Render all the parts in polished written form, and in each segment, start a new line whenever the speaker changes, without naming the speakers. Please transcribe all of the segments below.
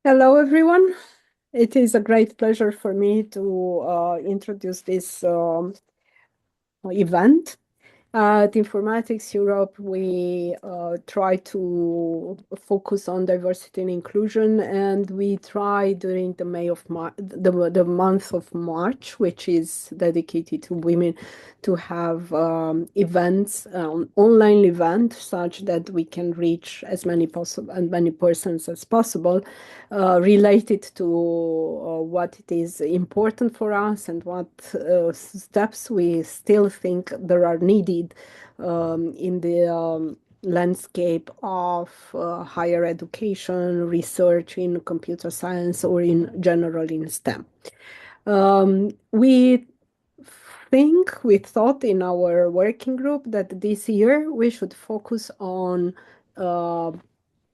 Hello, everyone. It is a great pleasure for me to introduce this event. At Informatics Europe, we try to focus on diversity and inclusion, and we try during the month of March, which is dedicated to women, to have events, online event, such that we can reach as many possible and many persons as possible, related to what it is important for us and what steps we still think there are needed in the landscape of higher education, research in computer science, or in general in STEM. We thought in our working group that this year we should focus on uh,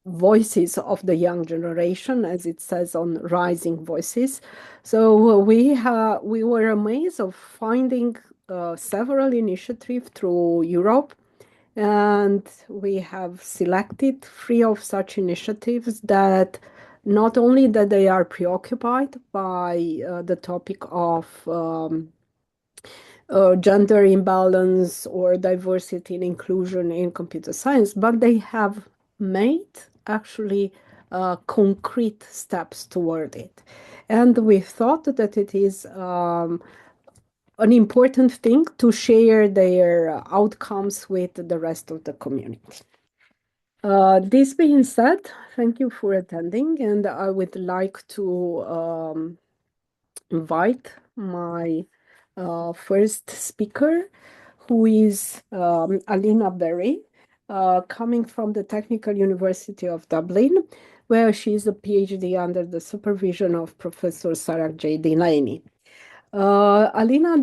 voices of the young generation, as it says on Rising Voices. So we were amazed of finding several initiatives through Europe, and we have selected three of such initiatives that not only that they are preoccupied by the topic of gender imbalance or diversity and inclusion in computer science, but they have made actually concrete steps toward it. And we thought that it is an important thing to share their outcomes with the rest of the community. This being said, thank you for attending, and I would like to invite my first speaker, who is Alina Berry, coming from the Technical University of Dublin, where she is a PhD under the supervision of Professor Sarah J. Delaney. Alina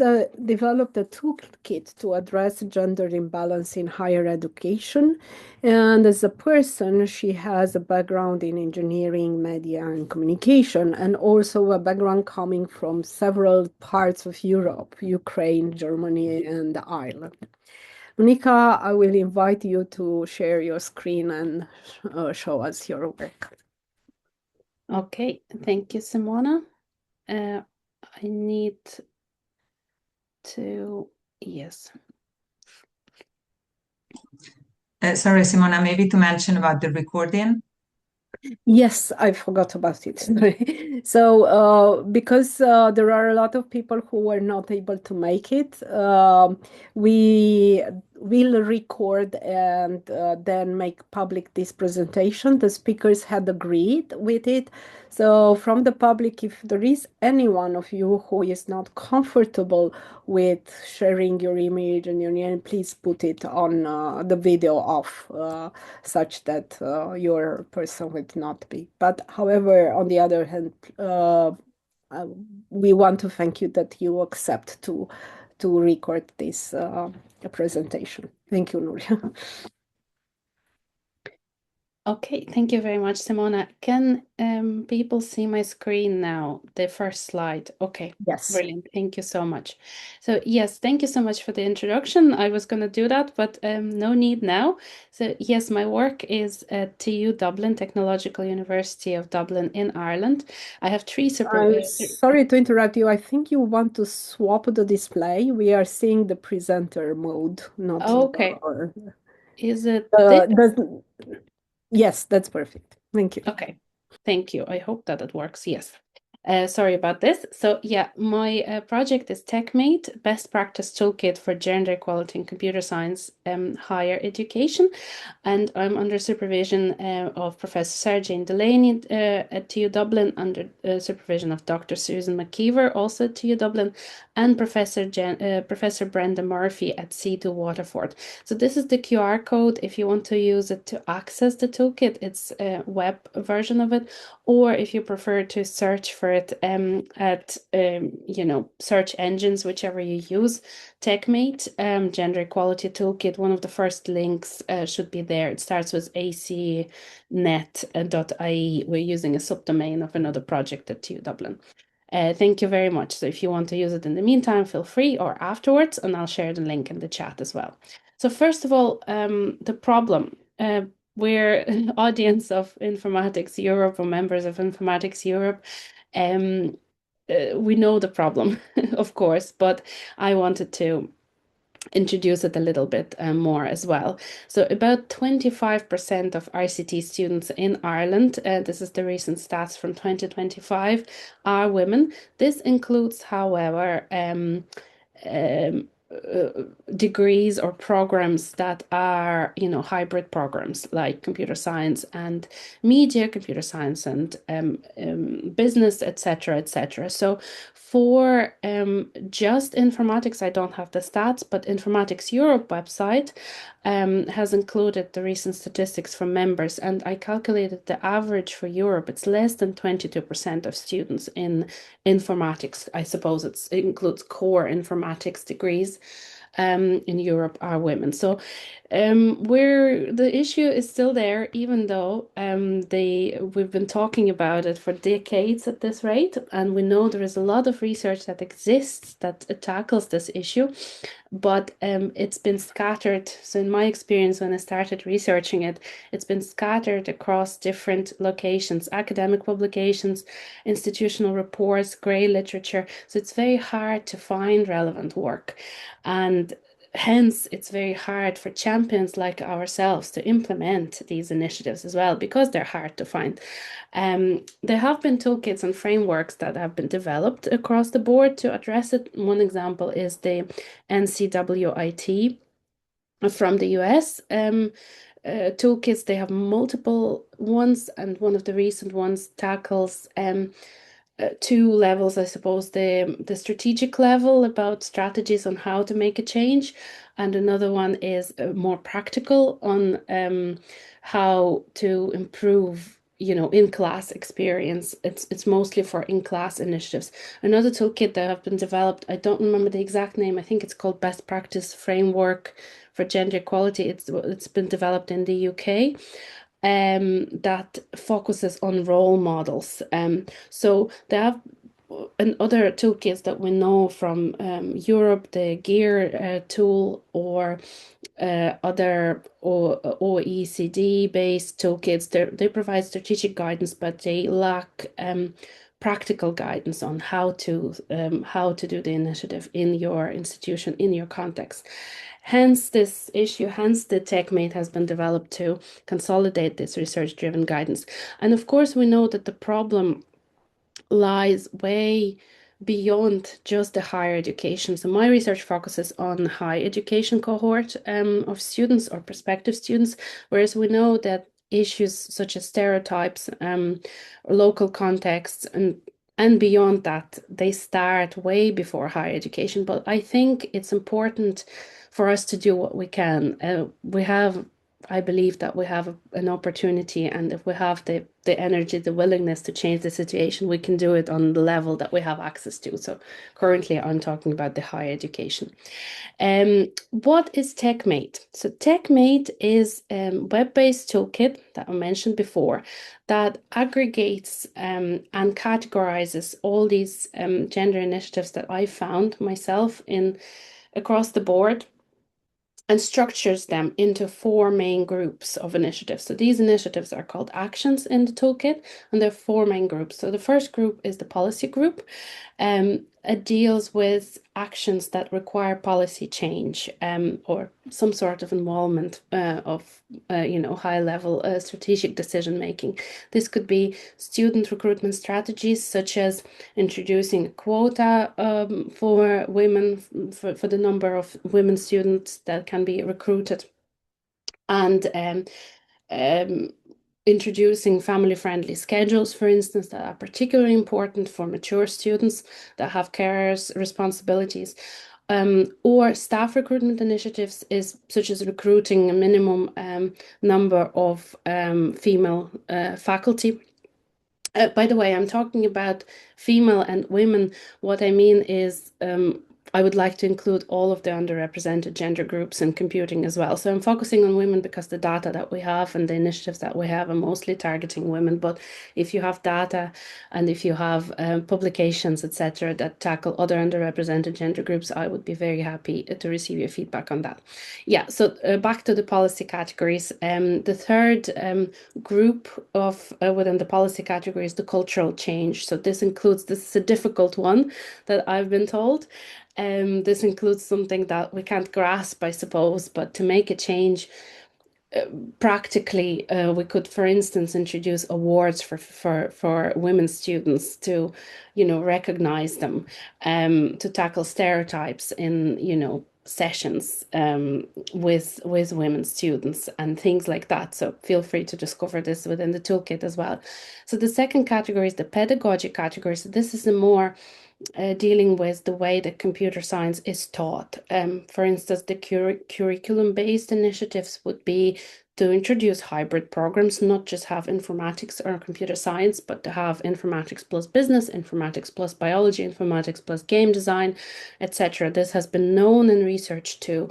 developed a toolkit to address gender imbalance in higher education. And as a person, she has a background in engineering, media, and communication, and also a background coming from several parts of Europe, Ukraine, Germany, and Ireland. Monica, I will invite you to share your screen and show us your work.
Okay, thank you, Simona. I need to, yes.
Sorry, Simona, maybe to mention about the recording.
Yes, I forgot about it. So, because there are a lot of people who were not able to make it, we will record and then make public this presentation. The speakers had agreed with it. So, from the public, if there is any one of you who is not comfortable with sharing your image and your name, please put it on the video off, such that your person would not be. But however, on the other hand, we want to thank you that you accept to record this presentation. Thank you, Nuria.
Okay, thank you very much, Simona. Can people see my screen now? The first slide. Okay,
Yes.
brilliant. Thank you so much. So yes, thank you so much for the introduction. I was going to do that, but no need now. So yes, my work is at TU Dublin, Technological University of Dublin in Ireland. I have three
Sorry to interrupt you. I think you want to swap the display. We are seeing the presenter mode, not
Okay. Is it
Yes, that's perfect. Thank you.
Okay, thank you. I hope that it works. Yes. Sorry about this. So yeah, my project is TechMate, Best Practice Toolkit for Gender Equality in Computer Science Higher Education. And I'm under supervision of Professor Sarah Jane Delaney at TU Dublin, under supervision of Dr. Susan McKeever, also at TU Dublin, and Professor Brenda Murphy at C2 Waterford. So this is the QR code if you want to use it to access the toolkit. It's a web version of it, or if you prefer to search for it at search engines, whichever you use. TechMate, Gender Equality Toolkit, one of the first links should be there. It starts with acnet.ie. We're using a subdomain of another project at TU Dublin. Thank you very much. So if you want to use it in the meantime, feel free, or afterwards, and I'll share the link in the chat as well. So first of all, the problem. we're an audience of Informatics Europe or members of Informatics Europe. We know the problem, of course, but I wanted to introduce it a little bit more as well. So about 25% of ICT students in Ireland, this is the recent stats from 2025, are women. This includes, however, degrees or programs that are, hybrid programs like computer science and media, computer science and business, etc., etc. So for just informatics, I don't have the stats, but Informatics Europe website has included the recent statistics from members, and I calculated the average for Europe. It's less than 22% of students in informatics. I suppose it includes core informatics degrees in Europe are women. So where the issue is still there, even though we've been talking about it for decades at this rate, and we know there is a lot of research that exists that tackles this issue, but it's been scattered. So in my experience, when I started researching it, it's been scattered across different locations, academic publications, institutional reports, grey literature. So it's very hard to find relevant work. And hence, it's very hard for champions like ourselves to implement these initiatives as well, because they're hard to find. There have been toolkits and frameworks that have been developed across the board to address it. One example is the NCWIT from the US. Toolkits, they have multiple ones, and one of the recent ones tackles two levels, I suppose. The strategic level about strategies on how to make a change, and another one is more practical on how to improve in-class experience. It's mostly for in-class initiatives. Another toolkit that have been developed, I don't remember the exact name, I think it's called Best Practice Framework for Gender Equality. It's been developed in the UK. That focuses on role models. So they have other toolkits that we know from Europe, the GEAR tool, or other OECD-based toolkits. They provide strategic guidance, but they lack practical guidance on how to do the initiative in your institution, in your context. Hence this issue, hence the TechMate has been developed to consolidate this research-driven guidance. And of course, we know that the problem lies way beyond just the higher education. So my research focuses on high education cohort of students or prospective students, whereas we know that issues such as stereotypes, local contexts, and beyond that, they start way before higher education. But I think it's important for us to do what we can. I believe that we have an opportunity, and if we have the energy, the willingness to change the situation, we can do it on the level that we have access to. So currently I'm talking about the higher education. What is TechMate? So TechMate is a web-based toolkit that I mentioned before that aggregates and categorizes all these gender initiatives that I found myself in across the board, and structures them into four main groups of initiatives. So these initiatives are called actions in the toolkit, and there are four main groups. So the first group is the policy group. It deals with actions that require policy change or some sort of involvement of high-level strategic decision-making. This could be student recruitment strategies, such as introducing a quota for women, for the number of women students that can be recruited, and introducing family-friendly schedules, for instance, that are particularly important for mature students that have carers responsibilities, or staff recruitment initiatives such as recruiting a minimum number of female faculty. By the way, I'm talking about female and women. What I mean is I would like to include all of the underrepresented gender groups in computing as well. So I'm focusing on women because the data that we have and the initiatives that we have are mostly targeting women. But if you have data and if you have publications, etc., that tackle other underrepresented gender groups, I would be very happy to receive your feedback on that. Yeah, so back to the policy categories. The third group of within the policy category is the cultural change. So this is a difficult one that I've been told. This includes something that we can't grasp, I suppose, but to make a change, practically, we could, for instance, introduce awards for women students to, recognize them, to tackle stereotypes in, sessions with women students and things like that. So feel free to discover this within the toolkit as well. So the second category is the pedagogy category. So this is a more dealing with the way that computer science is taught. For instance, the curriculum-based initiatives would be to introduce hybrid programs, not just have informatics or computer science, but to have informatics plus business, informatics plus biology, informatics plus game design, etc. This has been known in research to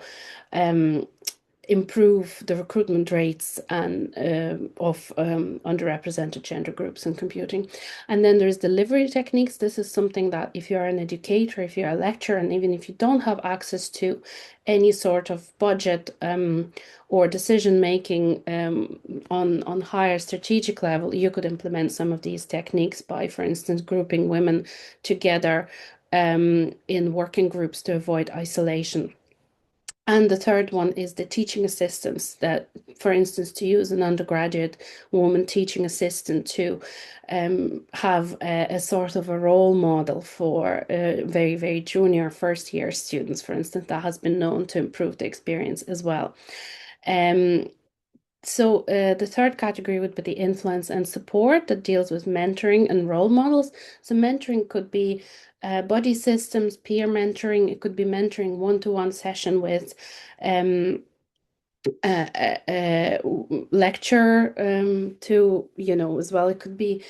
improve the recruitment rates and of underrepresented gender groups in computing. And then there's delivery techniques. This is something that if you're an educator, if you're a lecturer, and even if you don't have access to any sort of budget or decision making on higher strategic level, you could implement some of these techniques by, for instance, grouping women together in working groups to avoid isolation. And the third one is the teaching assistants, that, for instance, to use an undergraduate woman teaching assistant to have a sort of a role model for very, very junior first year students, for instance, that has been known to improve the experience as well. So the third category would be the influence and support that deals with mentoring and role models. So mentoring could be buddy systems, peer mentoring. It could be mentoring one-to-one session with a lecturer to, as well. It could be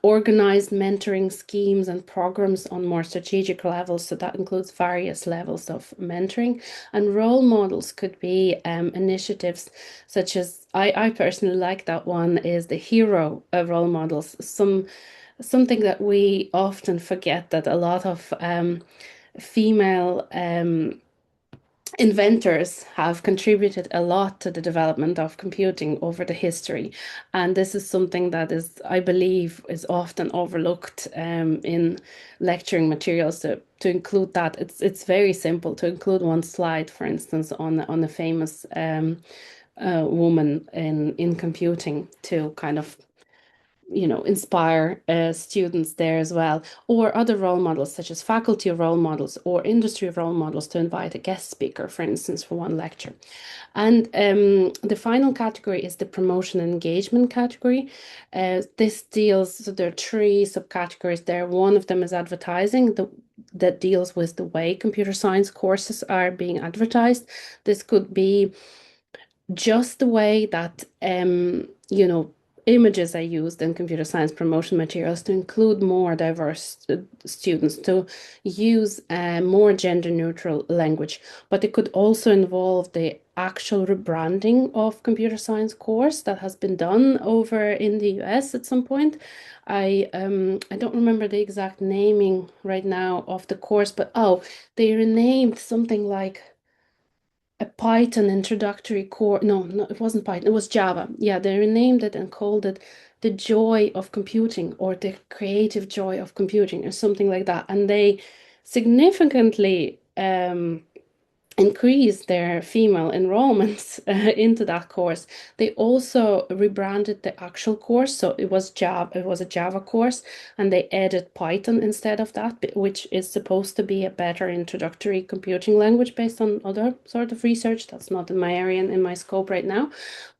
organized mentoring schemes and programs on more strategic levels. So that includes various levels of mentoring. And role models could be initiatives such as, I personally like that one, is the hero role models. Something that we often forget, that a lot of female inventors have contributed a lot to the development of computing over the history. And this is something that is, I believe, is often overlooked in lecturing materials. To include that, it's very simple to include one slide, for instance, on a famous woman in computing, to kind of inspire students there as well, or other role models such as faculty role models or industry role models to invite a guest speaker, for instance, for one lecture. And the final category is the promotion and engagement category. This deals, so there are three subcategories there. One of them is advertising, that deals with the way computer science courses are being advertised. This could be just the way that images are used in computer science promotion materials to include more diverse students, to use more gender neutral language. But it could also involve the actual rebranding of computer science course that has been done over in the US at some point. I don't remember the exact naming right now of the course, but they renamed something like a Python introductory course. No, it wasn't Python, it was Java. Yeah, they renamed it and called it the joy of computing, or the creative joy of computing, or something like that. And they significantly increase their female enrollments into that course. They also rebranded the actual course, so it was a Java course, and they added Python instead of that, which is supposed to be a better introductory computing language based on other sort of research. That's not in my area and in my scope right now.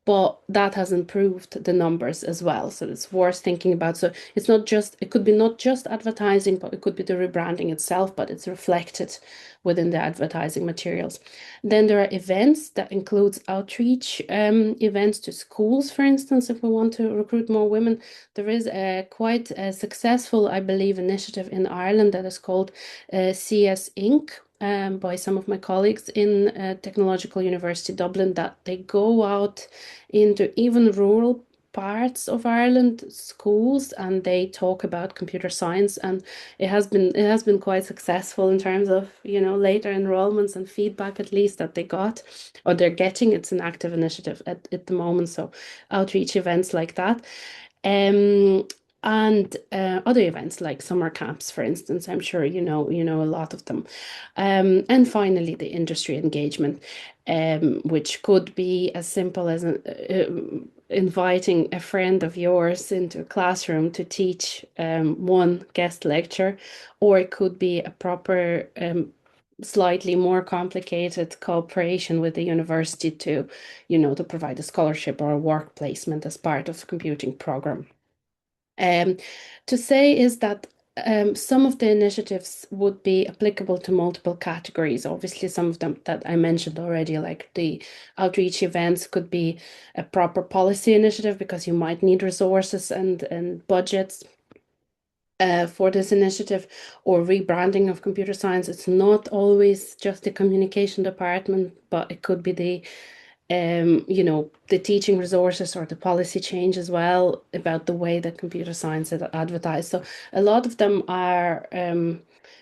but that has improved the numbers as well. So it's worth thinking about. So it's not just, it could be not just advertising, but it could be the rebranding itself, but it's reflected within the advertising materials. Then there are events that includes outreach events to schools, for instance, if we want to recruit more women. There is a quite a successful, I believe, initiative in Ireland that is called CS Inc. By some of my colleagues in Technological University Dublin, that they go out into even rural parts of Ireland schools and they talk about computer science, and it has been quite successful in terms of later enrollments and feedback at least that they got or they're getting. It's an active initiative at the moment, so outreach events like that. Um, and other events like summer camps, for instance, I'm sure you know a lot of them. And finally, the industry engagement, which could be as simple as inviting a friend of yours into a classroom to teach one guest lecture, or it could be a proper slightly more complicated cooperation with the university to provide a scholarship or a work placement as part of the computing program. Um, to say is that some of the initiatives would be applicable to multiple categories. Obviously, some of them that I mentioned already, like the outreach events, could be a proper policy initiative because you might need resources and budgets for this initiative, or rebranding of computer science. It's not always just the communication department, but it could be the teaching resources or the policy change as well about the way that computer science is advertised. So a lot of them are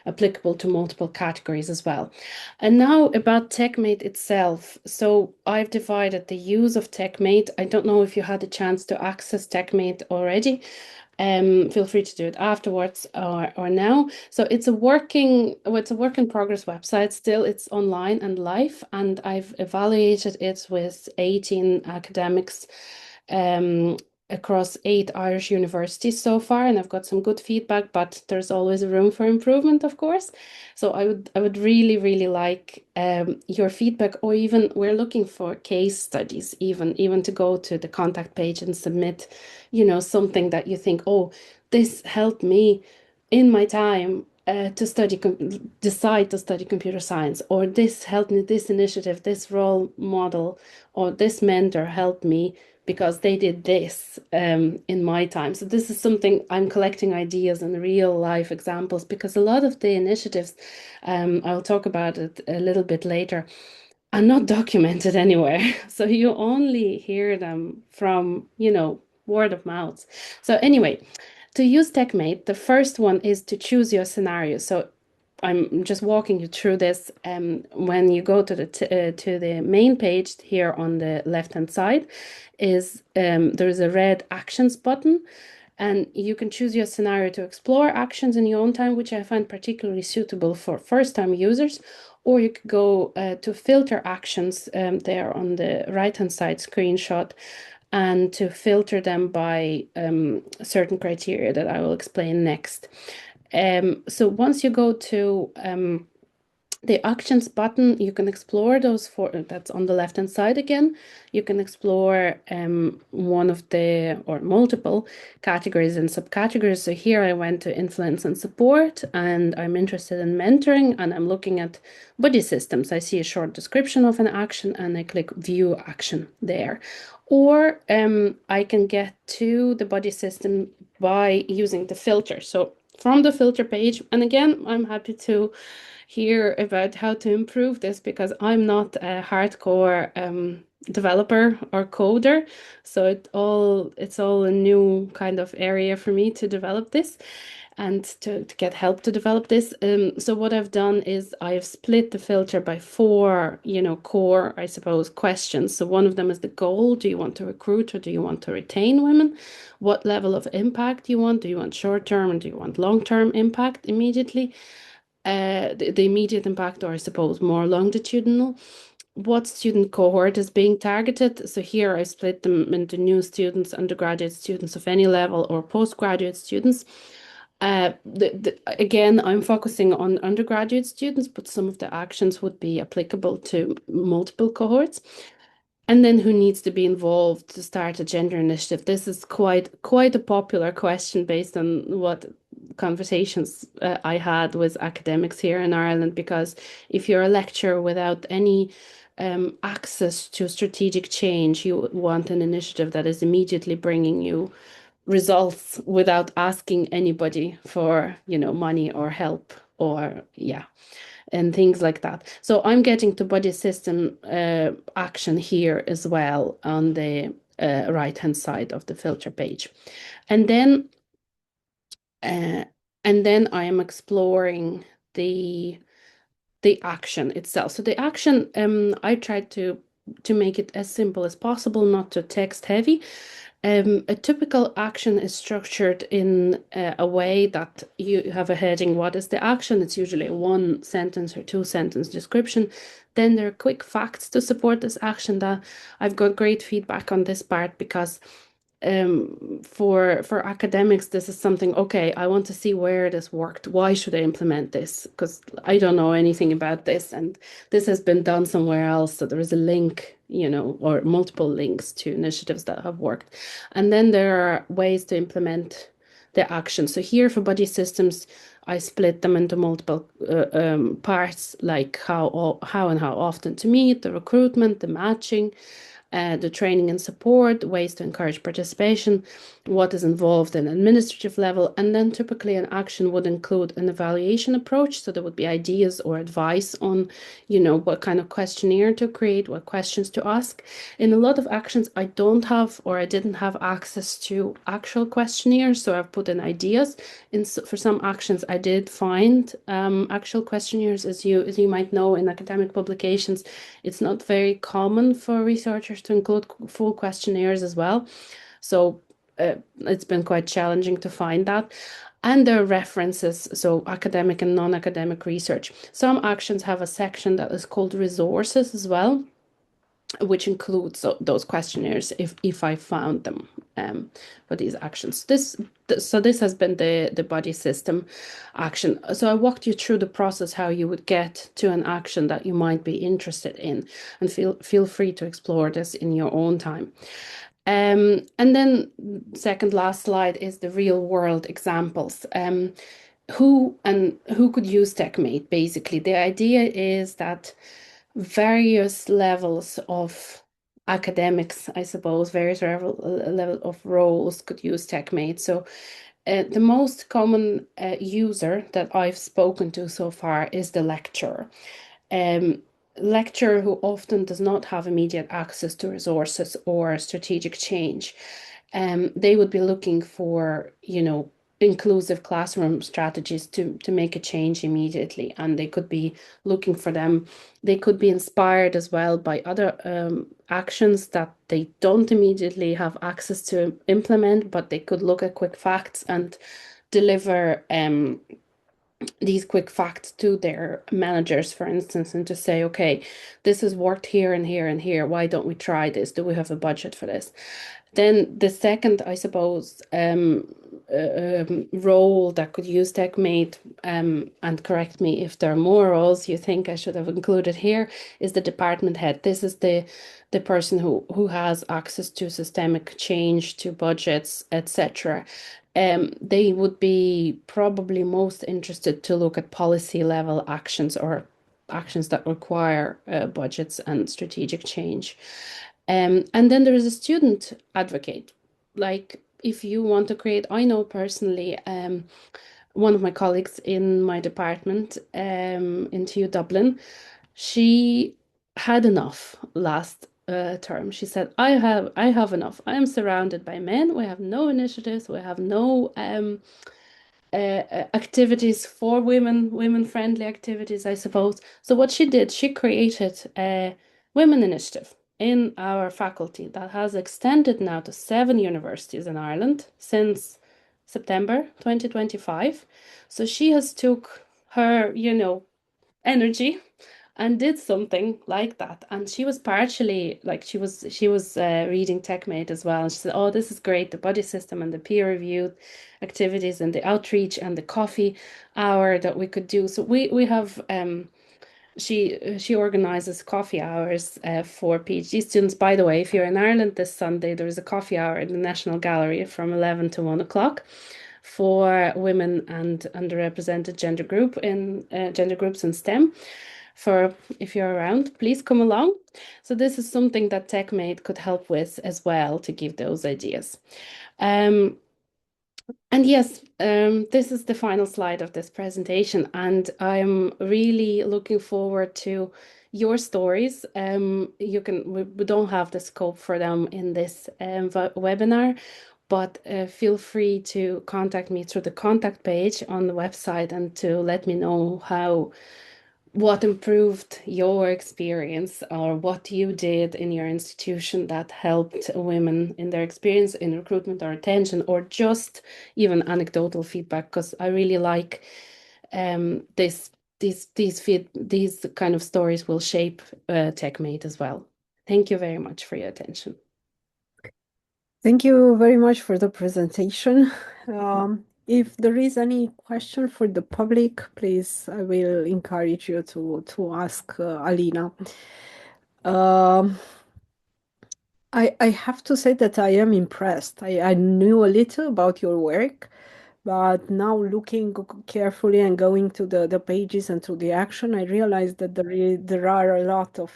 applicable to multiple categories as well. And now about TechMate itself. So I've divided the use of TechMate. I don't know if you had a chance to access TechMate already. Feel free to do it afterwards or now. So it's a work in progress website still. It's online and live, and I've evaluated it with 18 academics across 8 Irish universities so far, and I've got some good feedback, but there's always a room for improvement, of course. So I would really, really like your feedback, or even we're looking for case studies, even to go to the contact page and submit, something that you think, oh, this helped me in my time decide to study computer science, or this helped me, this initiative, this role model, or this mentor helped me because they did this in my time. So this is something I'm collecting ideas and real life examples, because a lot of the initiatives, I'll talk about it a little bit later, are not documented anywhere. So you only hear them from, word of mouth. So anyway, to use TechMate, the first one is to choose your scenario. So I'm just walking you through this. When you go to the main page here on the left-hand side, there is a red actions button, and you can choose your scenario to explore actions in your own time, which I find particularly suitable for first-time users. Or you could go to filter actions there on the right-hand side screenshot, and to filter them by certain criteria that I will explain next. So once you go to the actions button, you can explore those that's on the left hand side again. You can explore one of the or multiple categories and subcategories. So here I went to influence and support, and I'm interested in mentoring, and I'm looking at body systems. I see a short description of an action and I click view action there. Or I can get to the body system by using the filter. So from the filter page, and again, I'm happy to hear about how to improve this, because I'm not a hardcore developer or coder, so it's all a new kind of area for me to develop this and to get help to develop this. So what I've done is I've split the filter by 4, core, I suppose, questions. So one of them is the goal. Do you want to recruit or do you want to retain women? What level of impact you want? Do you want short-term or do you want long-term impact immediately? The immediate impact, or I suppose more longitudinal. What student cohort is being targeted? So here I split them into new students, undergraduate students of any level, or postgraduate students. Again, I'm focusing on undergraduate students, but some of the actions would be applicable to multiple cohorts. And then who needs to be involved to start a gender initiative? This is quite a popular question based on what conversations I had with academics here in Ireland, because if you're a lecturer without any access to strategic change, you want an initiative that is immediately bringing you results without asking anybody for, money or help or and things like that. So I'm getting to body system action here as well on the right-hand side of the filter page. And then I am exploring the action itself. So the action, I tried to make it as simple as possible, not too text heavy. A typical action is structured in a way that you have a heading, what is the action? It's usually a 1 sentence or 2 sentence description. Then there are quick facts to support this action. That I've got great feedback on this part, because for academics, this is something, okay, I want to see where this worked. Why should I implement this? Because I don't know anything about this, and this has been done somewhere else. So there is a link, or multiple links to initiatives that have worked. And then there are ways to implement the action. So here for body systems, I split them into multiple parts, like how and how often to meet, the recruitment, the matching, the training and support, ways to encourage participation, what is involved in administrative level, and then typically an action would include an evaluation approach. So there would be ideas or advice on, what kind of questionnaire to create, what questions to ask. In a lot of actions, I don't have, or I didn't have access to actual questionnaires, so I've put in ideas. For some actions, I did find actual questionnaires. As you might know, in academic publications, it's not very common for researchers to include full questionnaires as well. So it's been quite challenging to find that. And there are references, so academic and non-academic research. Some actions have a section that is called resources as well, which includes those questionnaires if I found them for these actions. So this has been the body system action. So I walked you through the process, how you would get to an action that you might be interested in, and feel free to explore this in your own time. And then second last slide is the real world examples. Who could use TechMate? Basically, the idea is that various levels of academics, I suppose, various level of roles could use TechMate. So the most common user that I've spoken to so far is the lecturer. Lecturer who often does not have immediate access to resources or strategic change. They would be looking for, inclusive classroom strategies to make a change immediately, and they could be looking for them. They could be inspired as well by other actions that they don't immediately have access to implement, but they could look at quick facts and deliver these quick facts to their managers, for instance, and to say, okay, this has worked here and here and here. Why don't we try this? Do we have a budget for this? Then the second, I suppose, role that could use TechMate, and correct me if there are more roles you think I should have included here, is the department head. This is the person who has access to systemic change, to budgets, etc. They would be probably most interested to look at policy level actions, or actions that require budgets and strategic change. And then there is a student advocate. Like if you want to create, I know personally, one of my colleagues in my department, in TU Dublin, she had enough last term. She said, I have enough. I am surrounded by men. We have no initiatives. We have no activities for women, women-friendly activities, I suppose. So what she did, she created a women initiative in our faculty that has extended now to 7 universities in Ireland since September 2025. So she has took her, energy and did something like that. And she was partially like she was reading TechMate as well. And she said, "Oh, this is great, the body system and the peer-reviewed activities and the outreach and the coffee hour that we could do." So we have She organizes coffee hours for PhD students. By the way, if you're in Ireland this Sunday, there is a coffee hour in the National Gallery from 11 to 1 o'clock for women and underrepresented gender groups in STEM. For if you're around, please come along. So this is something that TechMate could help with as well to give those ideas. And yes, this is the final slide of this presentation, and I'm really looking forward to your stories. We don't have the scope for them in this webinar, but feel free to contact me through the contact page on the website and to let me know what improved your experience or what you did in your institution that helped women in their experience in recruitment or retention, or just even anecdotal feedback, because I really like these kind of stories will shape TechMate as well. Thank you very much for your attention.
Thank you very much for the presentation. If there is any question for the public, please, I will encourage you to ask Alina. I have to say that I am impressed. I knew a little about your work, but now looking carefully and going to the pages and to the action, I realized that there are a lot of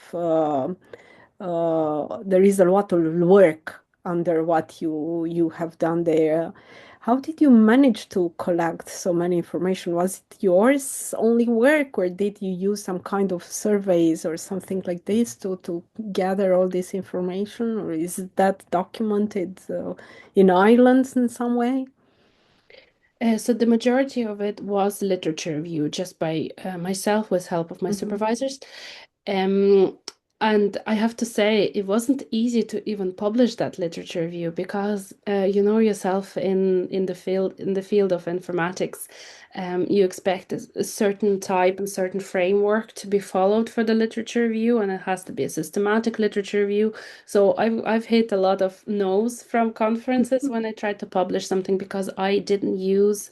there is a lot of work under what you have done there. How did you manage to collect so many information? Was it yours only work, or did you use some kind of surveys or something like this to gather all this information, or is that documented in Ireland in some way?
So the majority of it was literature review, just by myself with help of my supervisors. Um, and I have to say, it wasn't easy to even publish that literature review because you know yourself in the field of informatics, you expect a certain type and certain framework to be followed for the literature review, and it has to be a systematic literature review. So I've hit a lot of no's from conferences when I tried to publish something because I didn't use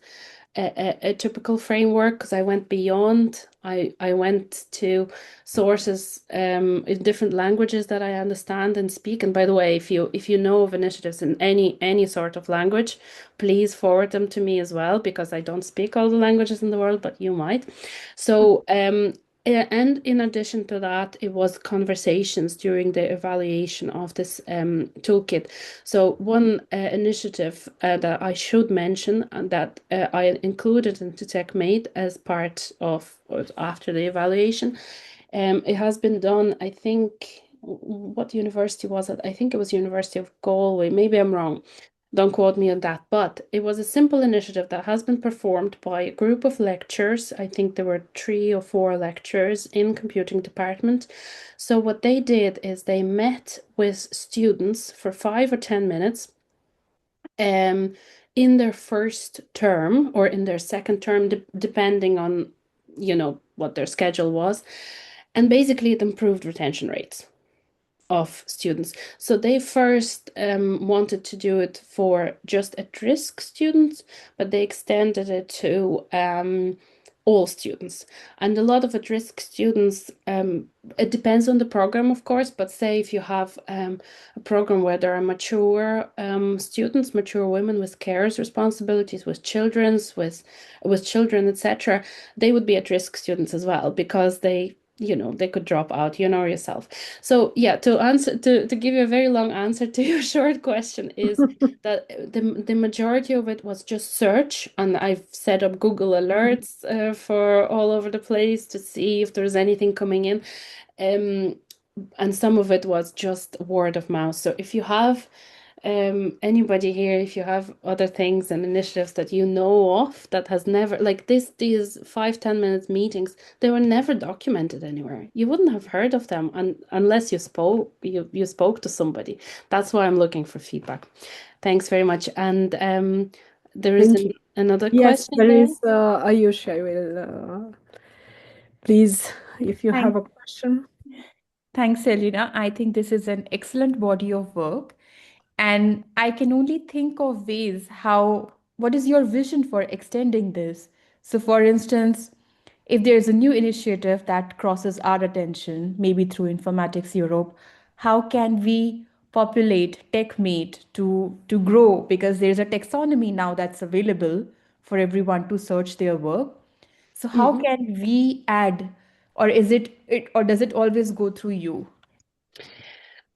a typical framework, because I went beyond. I went to sources in different languages that I understand and speak. And by the way, if you know of initiatives in any sort of language, please forward them to me as well, because I don't speak all the languages in the world, but you might. So and in addition to that, it was conversations during the evaluation of this toolkit. So one initiative that I should mention, and that I included into TechMate as part of or after the evaluation, it has been done, I think, what university was it? I think it was University of Galway. Maybe I'm wrong. Don't quote me on that, but it was a simple initiative that has been performed by a group of lecturers. I think there were 3 or 4 lecturers in computing department. So what they did is they met with students for 5 or 10 minutes in their first term or in their second term, depending on, what their schedule was. And basically it improved retention rates of students. So they first wanted to do it for just at-risk students, but they extended it to all students. And a lot of at-risk students, it depends on the program, of course, but say if you have a program where there are mature students, mature women with carers responsibilities, with children, etc., they would be at-risk students as well, because they could drop out, yourself. So yeah, to give you a very long answer to your short question is that the majority of it was just search, and I've set up Google alerts for all over the place to see if there's anything coming in. And some of it was just word of mouth. So if you have anybody here, if you have other things and initiatives that you know of that has never, like these 5-10 minutes meetings, they were never documented anywhere. You wouldn't have heard of them unless you spoke to somebody. That's why I'm looking for feedback. Thanks very much. And there is
Thank you.
another
Yes,
question
there
there.
is Ayush. I will please, if you have
Thank,
a question.
thanks, Alina. I think this is an excellent body of work. And I can only think of ways what is your vision for extending this? So, for instance, if there's a new initiative that crosses our attention, maybe through Informatics Europe, how can we populate TechMate to grow? Because there's a taxonomy now that's available for everyone to search their work. So how
Mhm.
can we add, or or does it always go through you?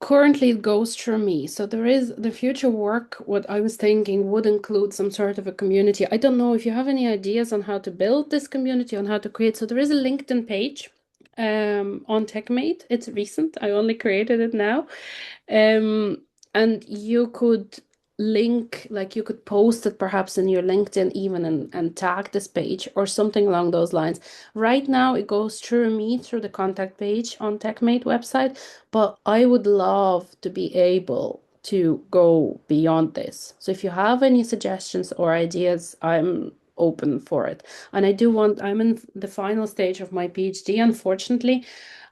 Currently, it goes through me. So there is the future work. What I was thinking would include some sort of a community. I don't know if you have any ideas on how to build this community, on how to create. So there is a LinkedIn page on TechMate. It's recent. I only created it now. And you could link, like you could post it perhaps in your LinkedIn even and tag this page or something along those lines. Right now, it goes through me through the contact page on TechMate website, but I would love to be able to go beyond this. So if you have any suggestions or ideas, I'm open for it. And I'm in the final stage of my PhD, unfortunately,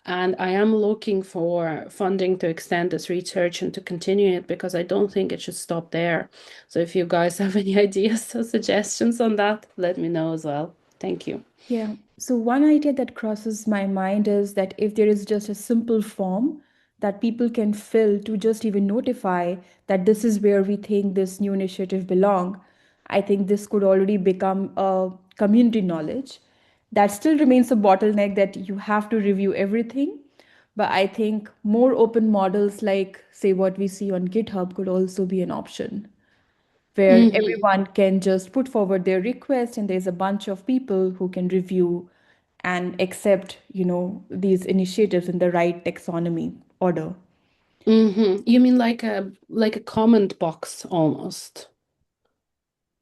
and I am looking for funding to extend this research and to continue it because I don't think it should stop there. So if you guys have any ideas or suggestions on that, let me know as well. Thank you.
Yeah. So one idea that crosses my mind is that if there is just a simple form that people can fill to just even notify that this is where we think this new initiative belong, I think this could already become a community knowledge. That still remains a bottleneck that you have to review everything. But I think more open models like, say, what we see on GitHub could also be an option where
Mm-hmm.
everyone can just put forward their request and there's a bunch of people who can review and accept, these initiatives in the right taxonomy order.
Mm-hmm. You mean like a comment box almost?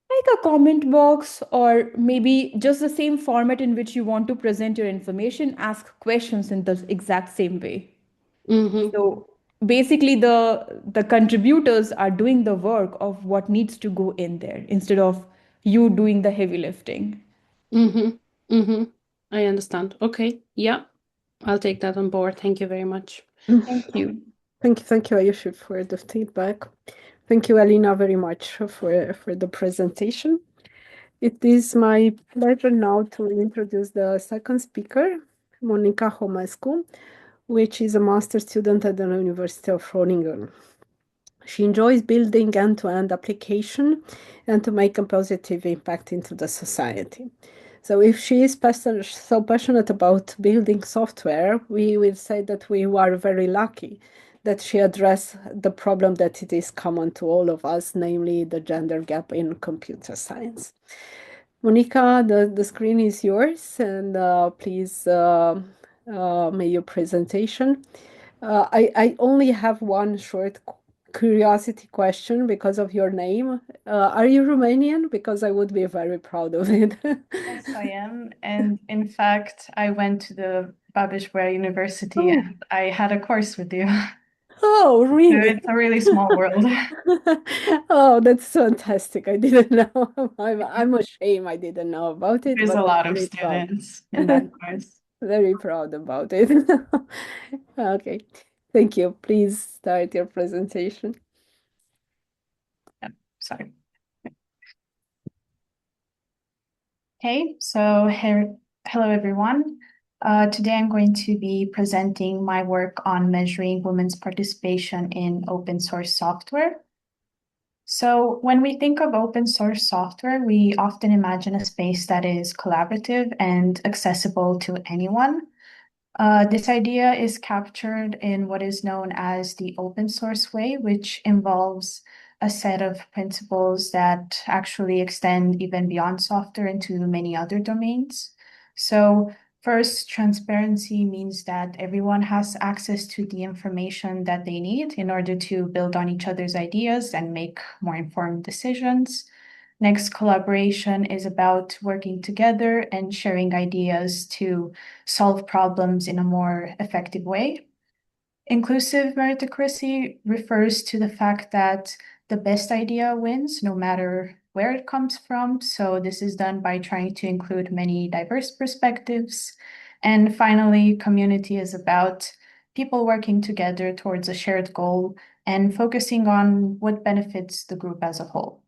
Like a comment box, or maybe just the same format in which you want to present your information, ask questions in the exact same way.
Mm-hmm.
So basically the contributors are doing the work of what needs to go in there instead of you doing the heavy lifting.
Mm-hmm. Mm-hmm. I understand. Okay. Yeah. I'll take that on board. Thank you very much.
Thank you.
Thank you, Ayush, for the feedback. Thank you, Alina, very much for the presentation. It is my pleasure now to introduce the second speaker, Monica Homescu, which is a master student at the University of Groningen. She enjoys building end-to-end application and to make a positive impact into the society. So if she is so passionate about building software, we will say that we are very lucky that she addressed the problem that it is common to all of us, namely the gender gap in computer science. Monica, the screen is yours, and please make your presentation. I only have one short curiosity question because of your name. Are you Romanian? Because I would be very proud of it.
Yes, I am. And in fact, I went to the Babis University
Oh,
and I had a course with you.
oh,
So
really?
it's a really small world.
Oh, that's fantastic. I didn't know. I'm ashamed I didn't know about it,
There's
but
a
I'm
lot of
very proud.
students in that course.
Very proud about it. Okay. Thank you. Please start your presentation.
Yep, sorry. Okay, so hello everyone. Today I'm going to be presenting my work on measuring women's participation in open source software. So when we think of open source software, we often imagine a space that is collaborative and accessible to anyone. This idea is captured in what is known as the open source way, which involves a set of principles that actually extend even beyond software into many other domains. So first, transparency means that everyone has access to the information that they need in order to build on each other's ideas and make more informed decisions. Next, collaboration is about working together and sharing ideas to solve problems in a more effective way. Inclusive meritocracy refers to the fact that the best idea wins, no matter where it comes from. So this is done by trying to include many diverse perspectives. And finally, community is about people working together towards a shared goal and focusing on what benefits the group as a whole.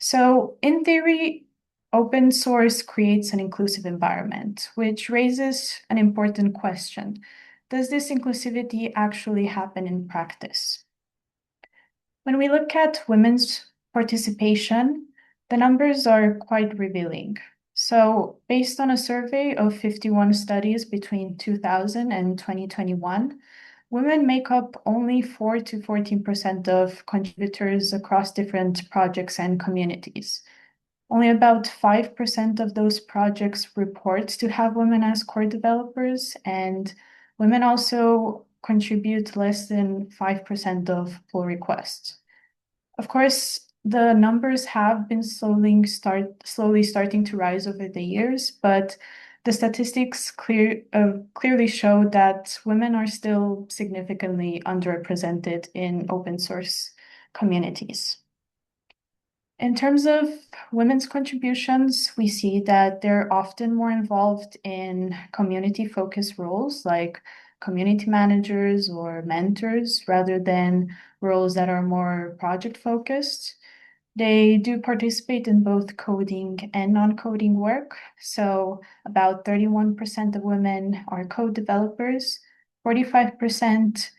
So in theory, open source creates an inclusive environment, which raises an important question. Does this inclusivity actually happen in practice? When we look at women's participation, the numbers are quite revealing. So, based on a survey of 51 studies between 2000 and 2021, women make up only 4 to 14% of contributors across different projects and communities. Only about 5% of those projects report to have women as core developers, and women also contribute less than 5% of pull requests. Of course, the numbers have been slowly starting to rise over the years, but the statistics clearly show that women are still significantly underrepresented in open source communities. In terms of women's contributions, we see that they're often more involved in community-focused roles like community managers or mentors rather than roles that are more project-focused. They do participate in both coding and non-coding work. So about 31% of women are code developers, 45%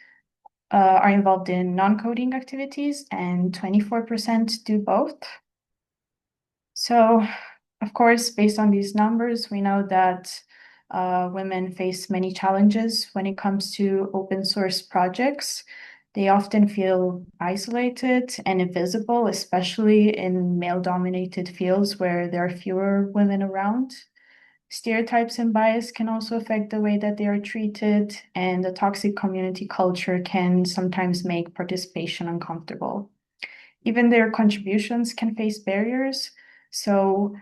are involved in non-coding activities, and 24% do both. So, of course, based on these numbers, we know that women face many challenges when it comes to open source projects. They often feel isolated and invisible, especially in male-dominated fields where there are fewer women around. Stereotypes and bias can also affect the way that they are treated, and the toxic community culture can sometimes make participation uncomfortable. Even their contributions can face barriers. So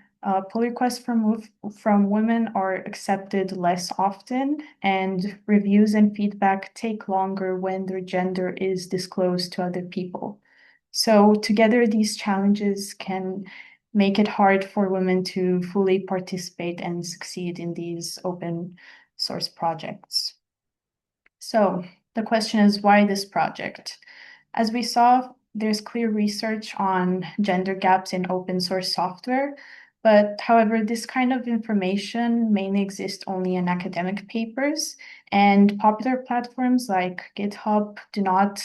pull requests from women are accepted less often, and reviews and feedback take longer when their gender is disclosed to other people. So together, these challenges can make it hard for women to fully participate and succeed in these open source projects. So the question is, why this project? As we saw, there's clear research on gender gaps in open source software, but however, this kind of information mainly exists only in academic papers, and popular platforms like GitHub do not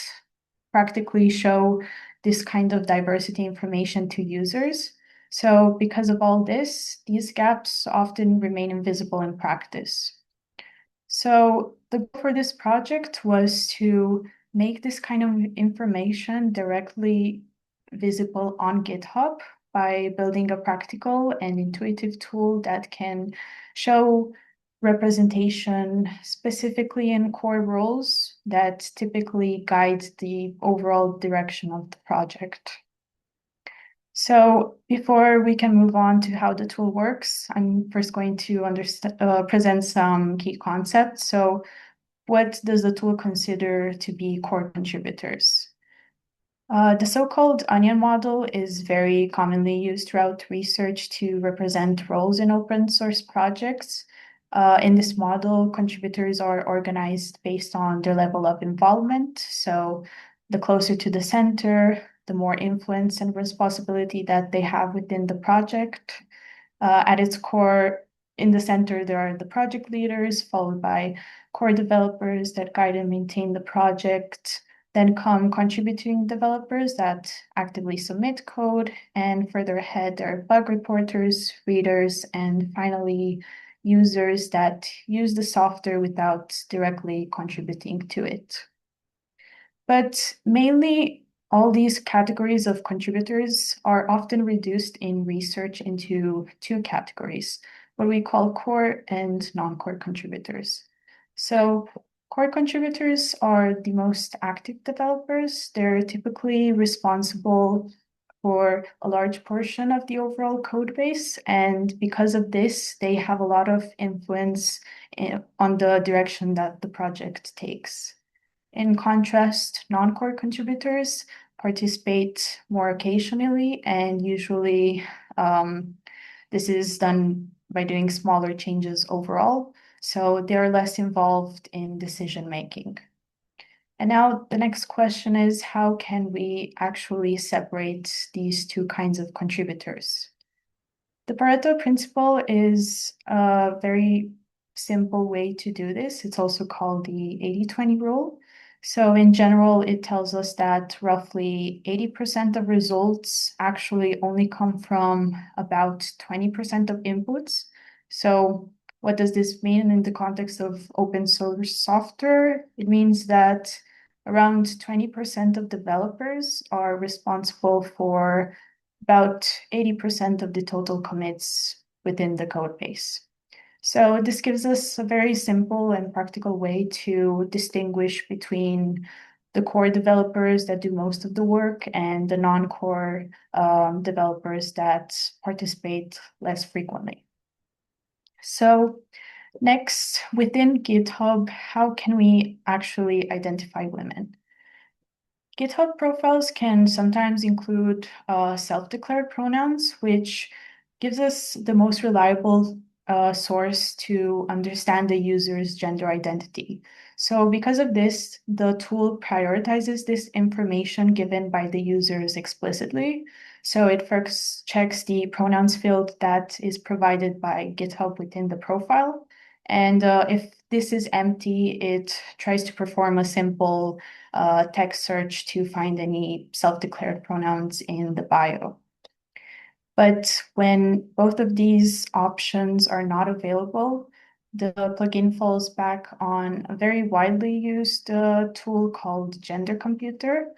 practically show this kind of diversity information to users. So because of all this, these gaps often remain invisible in practice. So the goal for this project was to make this kind of information directly visible on GitHub by building a practical and intuitive tool that can show representation specifically in core roles that typically guide the overall direction of the project. So before we can move on to how the tool works, I'm first going to present some key concepts. So what does the tool consider to be core contributors? The so-called onion model is very commonly used throughout research to represent roles in open source projects. In this model, contributors are organized based on their level of involvement. So the closer to the center, the more influence and responsibility that they have within the project. At its core, in the center, there are the project leaders, followed by core developers that guide and maintain the project. Then come contributing developers that actively submit code, and further ahead, there are bug reporters, readers, and finally, users that use the software without directly contributing to it. But mainly, all these categories of contributors are often reduced in research into two categories, what we call core and non-core contributors. So core contributors are the most active developers. They're typically responsible for a large portion of the overall code base, and because of this, they have a lot of influence on the direction that the project takes. In contrast, non-core contributors participate more occasionally, and usually this is done by doing smaller changes overall, so they're less involved in decision making. And now the next question is, how can we actually separate these two kinds of contributors? The Pareto principle is a very simple way to do this. It's also called the 80-20 rule. So in general, it tells us that roughly 80% of results actually only come from about 20% of inputs. So what does this mean in the context of open source software? It means that around 20% of developers are responsible for about 80% of the total commits within the code base. So this gives us a very simple and practical way to distinguish between the core developers that do most of the work and the non-core developers that participate less frequently. So next, within GitHub, how can we actually identify women? GitHub profiles can sometimes include self-declared pronouns, which gives us the most reliable source to understand the user's gender identity. So because of this, the tool prioritizes this information given by the users explicitly. So it first checks the pronouns field that is provided by GitHub within the profile. And if this is empty, it tries to perform a simple text search to find any self-declared pronouns in the bio. But when both of these options are not available, the plugin falls back on a very widely used tool called Gender Computer.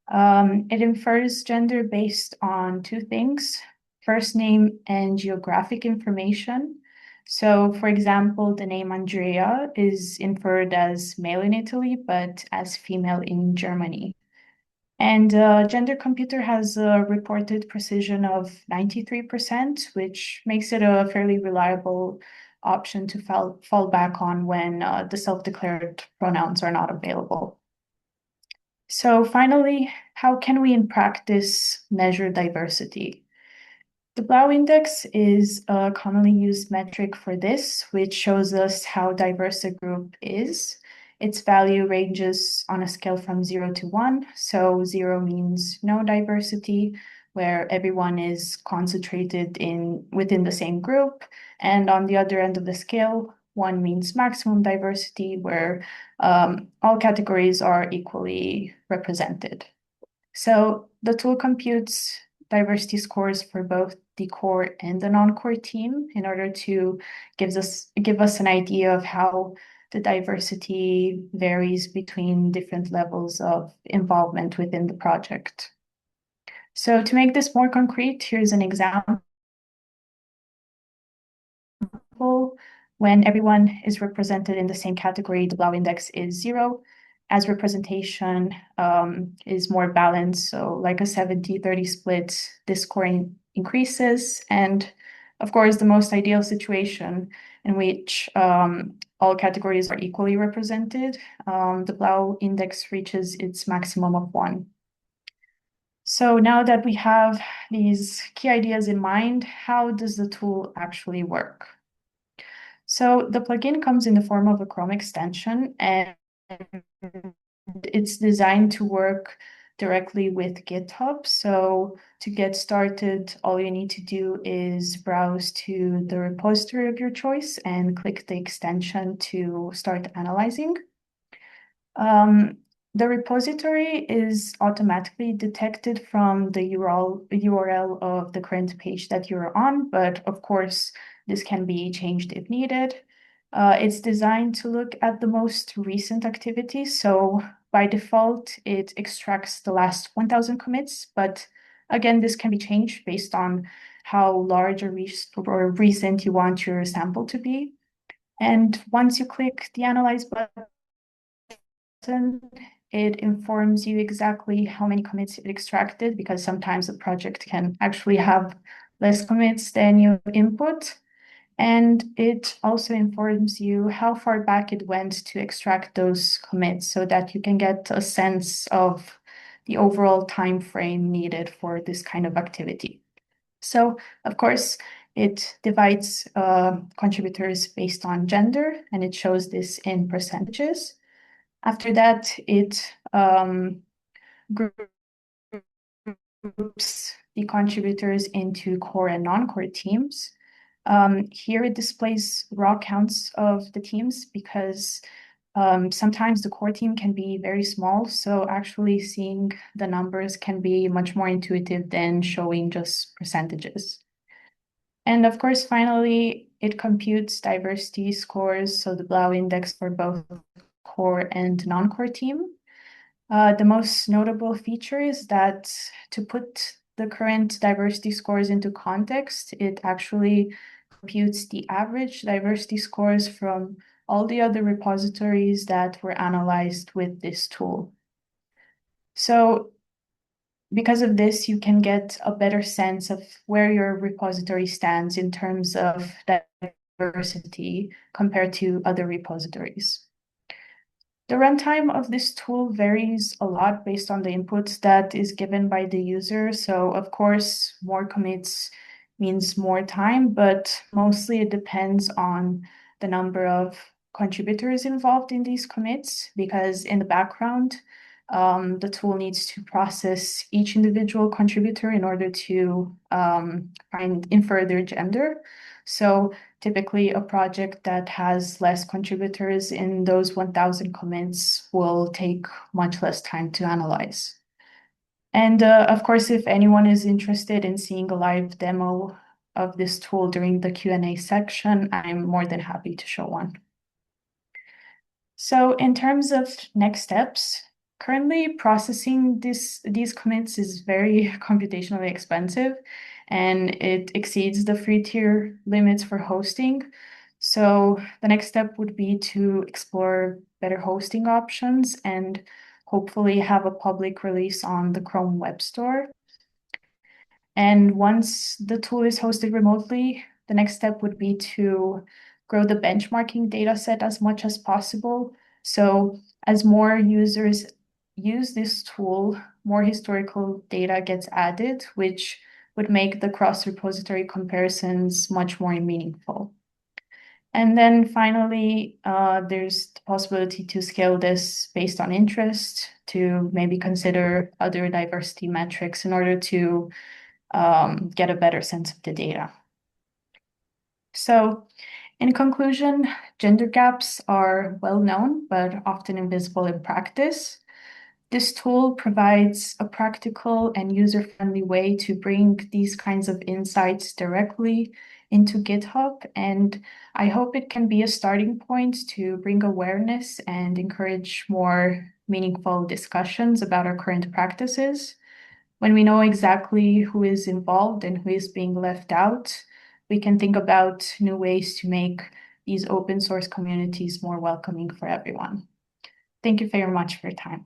It infers gender based on two things: first name and geographic information. So, for example, the name Andrea is inferred as male in Italy, but as female in Germany. And Gender Computer has a reported precision of 93%, which makes it a fairly reliable option to fall back on when the self-declared pronouns are not available. So finally, how can we in practice measure diversity? The Blau index is a commonly used metric for this, which shows us how diverse a group is. Its value ranges on a scale from 0 to 1. So 0 means no diversity, where everyone is concentrated within the same group. And on the other end of the scale, 1 means maximum diversity, where all categories are equally represented. So the tool computes diversity scores for both the core and the non-core team in order to give us an idea of how the diversity varies between different levels of involvement within the project. So to make this more concrete, here's an example. When everyone is represented in the same category, the Blau index is 0. As representation is more balanced, so like a 70-30 split, this scoring increases. And of course, the most ideal situation in which all categories are equally represented, the Blau index reaches its maximum of 1. So now that we have these key ideas in mind, how does the tool actually work? So the plugin comes in the form of a Chrome extension, and it's designed to work directly with GitHub. So to get started, all you need to do is browse to the repository of your choice and click the extension to start analyzing. The repository is automatically detected from the URL of the current page that you're on, but of course, this can be changed if needed. It's designed to look at the most recent activities. So by default, it extracts the last 1,000 commits, but again, this can be changed based on how large or recent you want your sample to be. And once you click the Analyze button, it informs you exactly how many commits it extracted, because sometimes a project can actually have less commits than you input. And it also informs you how far back it went to extract those commits so that you can get a sense of the overall time frame needed for this kind of activity. So, of course, it divides contributors based on gender, and it shows this in percentages. After that, it groups the contributors into core and non-core teams. Here it displays raw counts of the teams because sometimes the core team can be very small, so actually seeing the numbers can be much more intuitive than showing just percentages. And of course, finally, it computes diversity scores, so the Blau index for both core and non-core team. The most notable feature is that to put the current diversity scores into context, it actually computes the average diversity scores from all the other repositories that were analyzed with this tool. So because of this, you can get a better sense of where your repository stands in terms of diversity compared to other repositories. The runtime of this tool varies a lot based on the inputs that is given by the user. So of course, more commits means more time, but mostly it depends on the number of contributors involved in these commits, because in the background, the tool needs to process each individual contributor in order to infer their gender. So typically, a project that has less contributors in those 1,000 commits will take much less time to analyze. And of course, if anyone is interested in seeing a live demo of this tool during the Q&A section, I'm more than happy to show one. So in terms of next steps, currently processing these commits is very computationally expensive, and it exceeds the free tier limits for hosting. So the next step would be to explore better hosting options and hopefully have a public release on the Chrome Web Store. And once the tool is hosted remotely, the next step would be to grow the benchmarking data set as much as possible. So as more users use this tool, more historical data gets added, which would make the cross-repository comparisons much more meaningful. And then finally, there's the possibility to scale this based on interest, to maybe consider other diversity metrics in order to get a better sense of the data. So in conclusion, gender gaps are well known, but often invisible in practice. This tool provides a practical and user-friendly way to bring these kinds of insights directly into GitHub, and I hope it can be a starting point to bring awareness and encourage more meaningful discussions about our current practices. When we know exactly who is involved and who is being left out, we can think about new ways to make these open source communities more welcoming for everyone. Thank you very much for your time.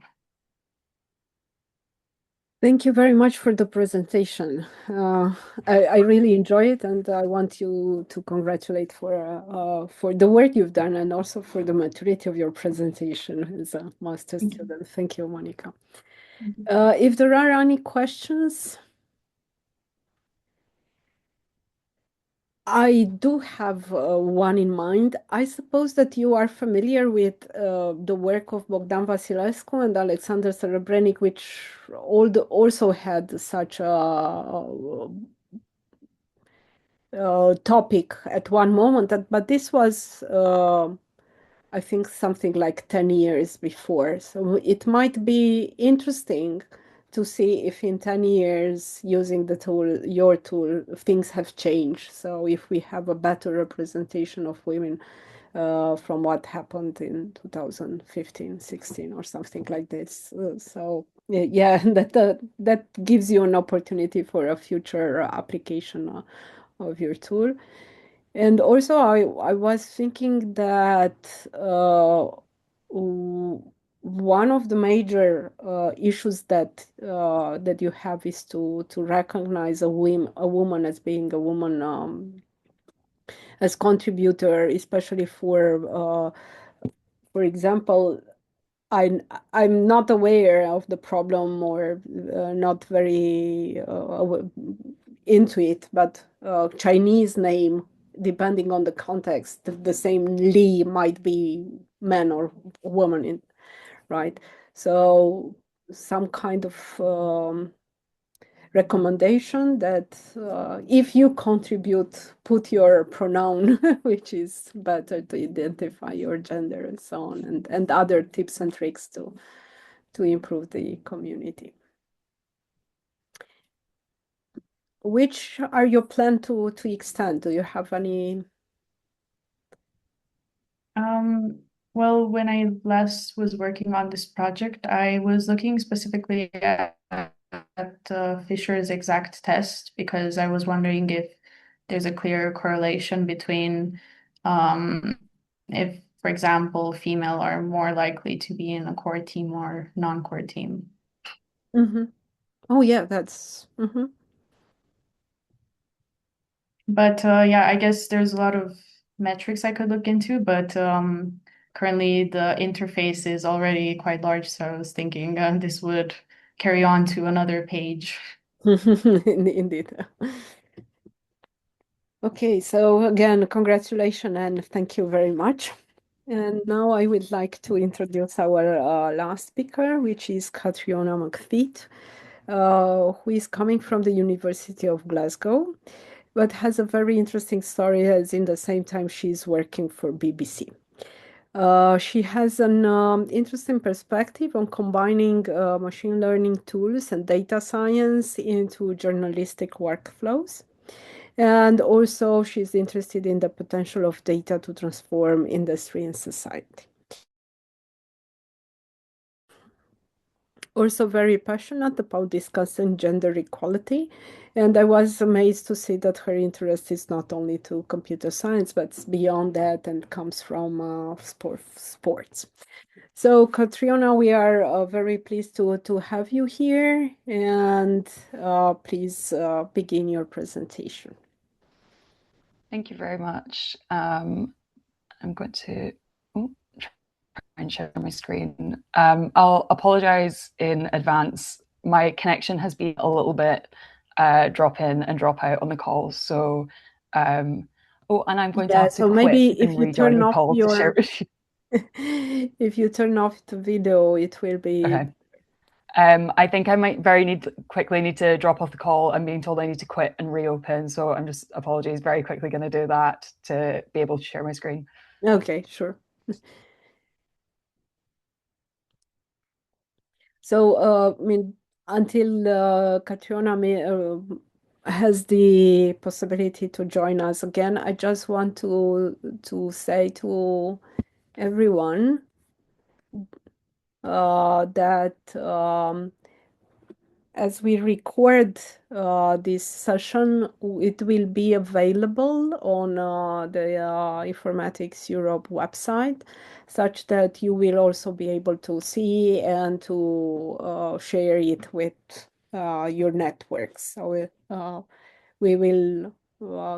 Thank you very much for the presentation. I really enjoy it, and I want you to congratulate for the work you've done and also for the maturity of your presentation as a master's student. Thank you, Monica. If there are any questions, I do have one in mind. I suppose that you are familiar with the work of Bogdan Vasilescu and Alexander Serebrenik, which also had such a topic at one moment, but this was I think something like 10 years before. So it might be interesting to see if in 10 years using the tool, your tool, things have changed. So if we have a better representation of women from what happened in 2015, 16 or something like this. So yeah, that gives you an opportunity for a future application of your tool. And also, I was thinking that one of the major issues that you have is to recognize a woman as being a woman as contributor, especially for example, I'm not aware of the problem or not very into it, but Chinese name, depending on the context, the same Li might be man or woman, right? So some kind of recommendation that if you contribute, put your pronoun, which is better to identify your gender and so on, and other tips and tricks to improve the community. Which are your plan to extend? Do you have any?
Well, when I last was working on this project, I was looking specifically at Fisher's exact test because I was wondering if there's a clear correlation between if, for example, female are more likely to be in a core team or non-core team.
Mm-hmm. Oh yeah, that's. Mm-hmm.
But yeah, I guess there's a lot of metrics I could look into, but currently the interface is already quite large, so I was thinking this would carry on to another page.
Indeed. Okay, so again, congratulations and thank you very much. And now I would like to introduce our last speaker, which is Catriona McPheat, who is coming from the University of Glasgow, but has a very interesting story as in the same time she's working for BBC. She has an interesting perspective on combining machine learning tools and data science into journalistic workflows. And also, she's interested in the potential of data to transform industry and society. Also very passionate about discussing gender equality. And I was amazed to see that her interest is not only to computer science, but beyond that and comes from sports. So, Catriona, we are very pleased to have you here. And please begin your presentation.
Thank you very much. I'm going to try and share my screen. I'll apologize in advance. My connection has been a little bit drop in and drop out on the call. So, and I'm going to have to quit and rejoin the call to share with you.
If you turn off the video, it will be.
Okay. I think I might quickly need to drop off the call. I'm being told I need to quit and reopen. So I'm just, apologies, very quickly going to do that to be able to share my screen.
Okay, sure. So, I mean, until Catriona has the possibility to join us again, I just want to say to everyone that as we record this session, it will be available on the Informatics Europe website, such that you will also be able to see and to share it with your networks. So we will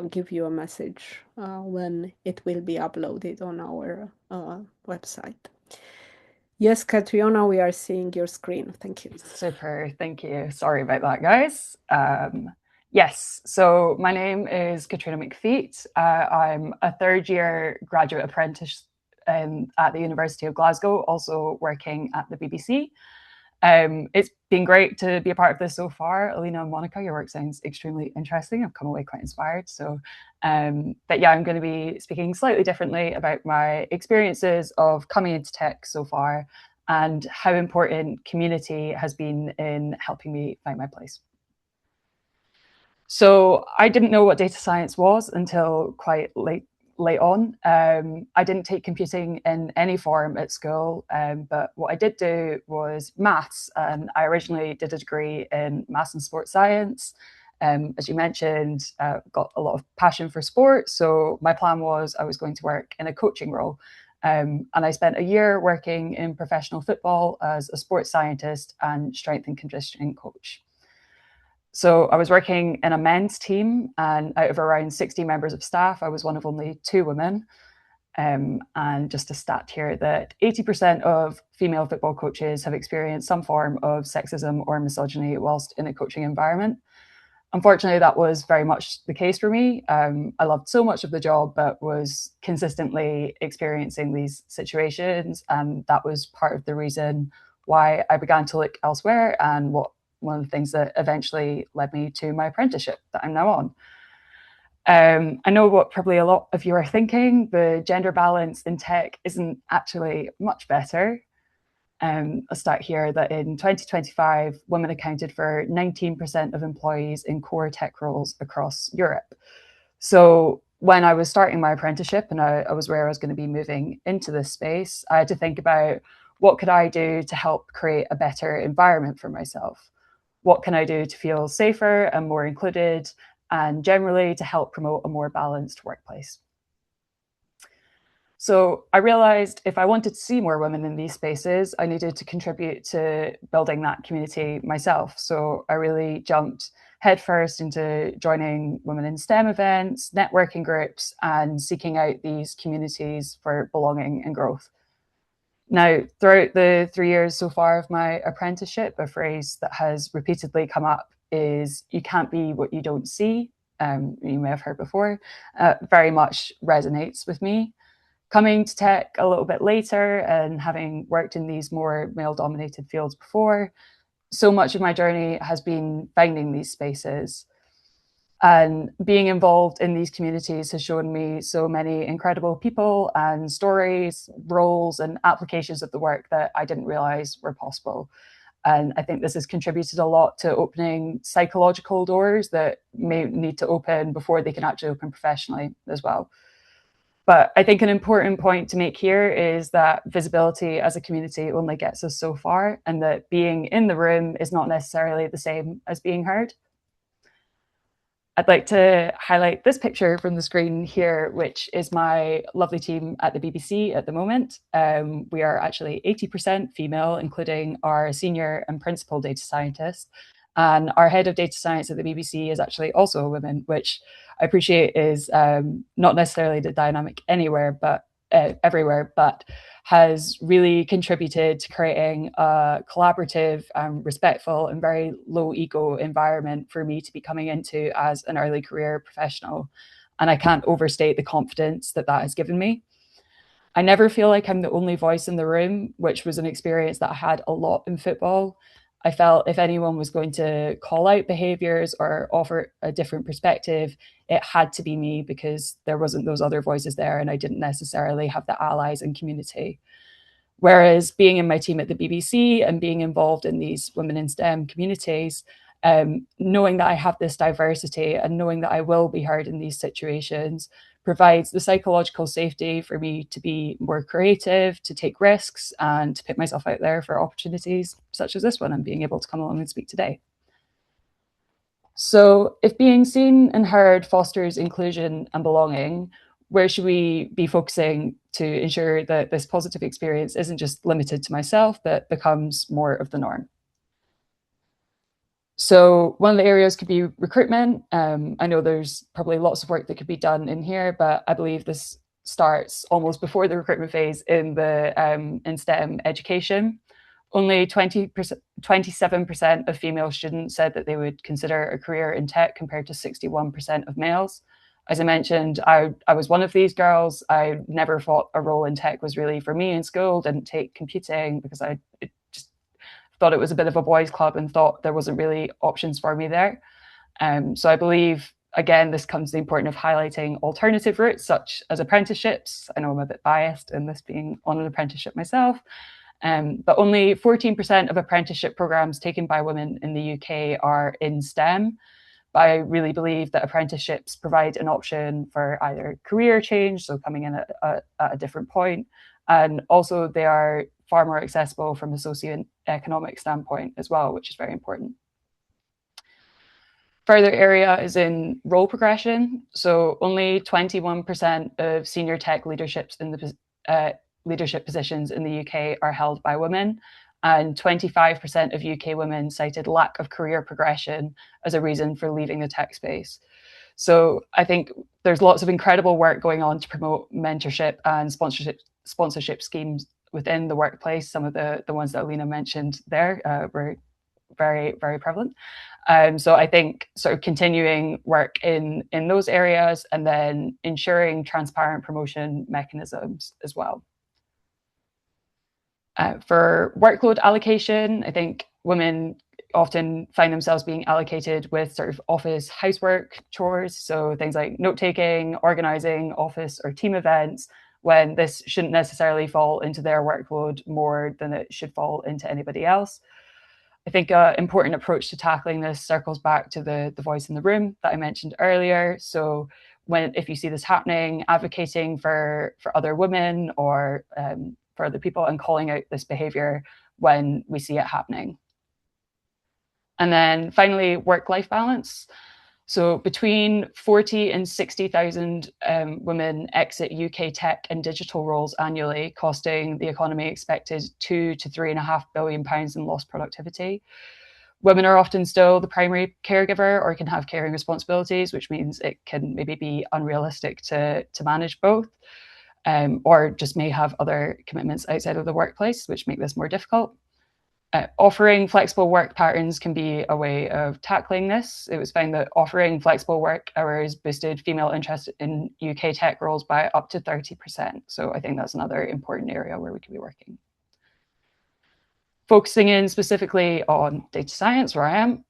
give you a message when it will be uploaded on our website. Yes, Catriona, we are seeing your screen. Thank you.
Super, thank you. Sorry about that, guys. Yes, so my name is Catriona McPheat. I'm a third-year graduate apprentice at the University of Glasgow, also working at the BBC. It's been great to be a part of this so far. Alina and Monica, your work sounds extremely interesting. I've come away quite inspired. So, but yeah, I'm going to be speaking slightly differently about my experiences of coming into tech so far and how important community has been in helping me find my place. So I didn't know what data science was until quite late on. I didn't take computing in any form at school, but what I did do was maths, and I originally did a degree in maths and sports science. As you mentioned, got a lot of passion for sport, so my plan was I was going to work in a coaching role. And I spent a year working in professional football as a sports scientist and strength and conditioning coach. So I was working in a men's team, and out of around 60 members of staff, I was one of only 2 women. And just a stat here that 80% of female football coaches have experienced some form of sexism or misogyny whilst in a coaching environment. Unfortunately, that was very much the case for me. I loved so much of the job, but was consistently experiencing these situations. And that was part of the reason why I began to look elsewhere and what one of the things that eventually led me to my apprenticeship that I'm now on. I know what probably a lot of you are thinking, the gender balance in tech isn't actually much better. I'll start here that in 2025, women accounted for 19% of employees in core tech roles across Europe. So when I was starting my apprenticeship and I was aware I was going to be moving into this space, I had to think about what could I do to help create a better environment for myself? What can I do to feel safer and more included, and generally to help promote a more balanced workplace? So I realized if I wanted to see more women in these spaces, I needed to contribute to building that community myself. So I really jumped headfirst into joining women in STEM events, networking groups, and seeking out these communities for belonging and growth. Now, throughout the 3 years so far of my apprenticeship, a phrase that has repeatedly come up is, "You can't be what you don't see." You may have heard before, very much resonates with me. Coming to tech a little bit later and having worked in these more male-dominated fields before, so much of my journey has been finding these spaces. And being involved in these communities has shown me so many incredible people and stories, roles, and applications of the work that I didn't realize were possible. And I think this has contributed a lot to opening psychological doors that may need to open before they can actually open professionally as well. But I think an important point to make here is that visibility as a community only gets us so far, and that being in the room is not necessarily the same as being heard. I'd like to highlight this picture from the screen here, which is my lovely team at the BBC at the moment. We are actually 80% female, including our senior and principal data scientist. And our head of data science at the BBC is actually also a woman, which I appreciate is not necessarily the dynamic everywhere, but has really contributed to creating a collaborative, respectful, and very low ego environment for me to be coming into as an early career professional. And I can't overstate the confidence that that has given me. I never feel like I'm the only voice in the room, which was an experience that I had a lot in football. I felt if anyone was going to call out behaviors or offer a different perspective, it had to be me, because there wasn't those other voices there and I didn't necessarily have the allies and community. Whereas being in my team at the BBC and being involved in these women in STEM communities, knowing that I have this diversity and knowing that I will be heard in these situations provides the psychological safety for me to be more creative, to take risks, and to put myself out there for opportunities such as this one and being able to come along and speak today. So if being seen and heard fosters inclusion and belonging, where should we be focusing to ensure that this positive experience isn't just limited to myself, but becomes more of the norm? So one of the areas could be recruitment. I know there's probably lots of work that could be done in here, but I believe this starts almost before the recruitment phase in STEM education. Only 27% of female students said that they would consider a career in tech, compared to 61% of males. As I mentioned, I was one of these girls. I never thought a role in tech was really for me in school, didn't take computing because I just thought it was a bit of a boys' club and thought there wasn't really options for me there. So I believe, again, this comes to the importance of highlighting alternative routes, such as apprenticeships. I know I'm a bit biased in this being on an apprenticeship myself, but only 14% of apprenticeship programs taken by women in the UK are in STEM. But I really believe that apprenticeships provide an option for either career change, so coming in at a different point, and also they are far more accessible from a socioeconomic standpoint as well, which is very important. Further area is in role progression. So only 21% of senior tech leaderships in the leadership positions in the UK are held by women, and 25% of UK women cited lack of career progression as a reason for leaving the tech space. So I think there's lots of incredible work going on to promote mentorship and sponsorship schemes within the workplace. Some of the ones that Alina mentioned there were very, very prevalent. So I think sort of continuing work in those areas, and then ensuring transparent promotion mechanisms as well. For workload allocation, I think women often find themselves being allocated with sort of office housework chores, so things like note-taking, organising office or team events, when this shouldn't necessarily fall into their workload more than it should fall into anybody else. I think an important approach to tackling this circles back to the voice in the room that I mentioned earlier. So if you see this happening, advocating for other women or for other people and calling out this behaviour when we see it happening. And then finally, work-life balance. So between 40 and 60,000 women exit UK tech and digital roles annually, costing the economy expected £2 to £3.5 billion in lost productivity. Women are often still the primary caregiver or can have caring responsibilities, which means it can maybe be unrealistic to manage both, or just may have other commitments outside of the workplace, which make this more difficult. Offering flexible work patterns can be a way of tackling this. It was found that offering flexible work hours boosted female interest in UK tech roles by up to 30%. So I think that's another important area where we could be working. Focusing in specifically on data science, where I am,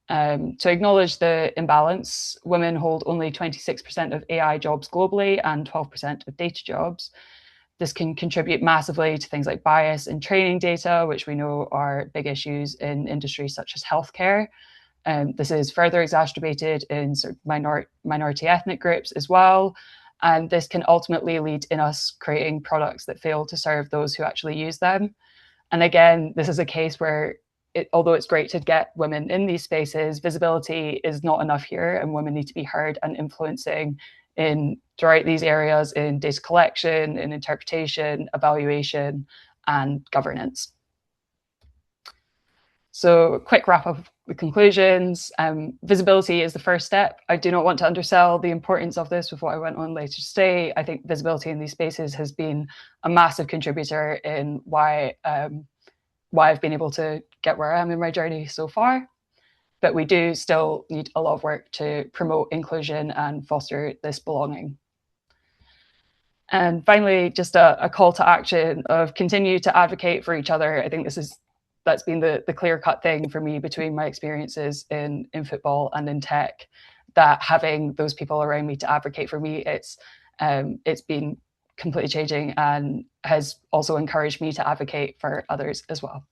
to acknowledge the imbalance, women hold only 26% of AI jobs globally and 12% of data jobs. This can contribute massively to things like bias in training data, which we know are big issues in industries such as healthcare. This is further exacerbated in sort of minority ethnic groups as well. And this can ultimately lead in us creating products that fail to serve those who actually use them. And again, this is a case where although it's great to get women in these spaces, visibility is not enough here, and women need to be heard and influencing throughout these areas in data collection, in interpretation, evaluation, and governance. So quick wrap up the conclusions. Visibility is the first step. I do not want to undersell the importance of this with what I went on later to say. I think visibility in these spaces has been a massive contributor in why I've been able to get where I am in my journey so far. But we do still need a lot of work to promote inclusion and foster this belonging. And finally, just a call to action of continue to advocate for each other. I think that's been the clear-cut thing for me between my experiences in football and in tech, that having those people around me to advocate for me, it's been completely changing and has also encouraged me to advocate for others as well.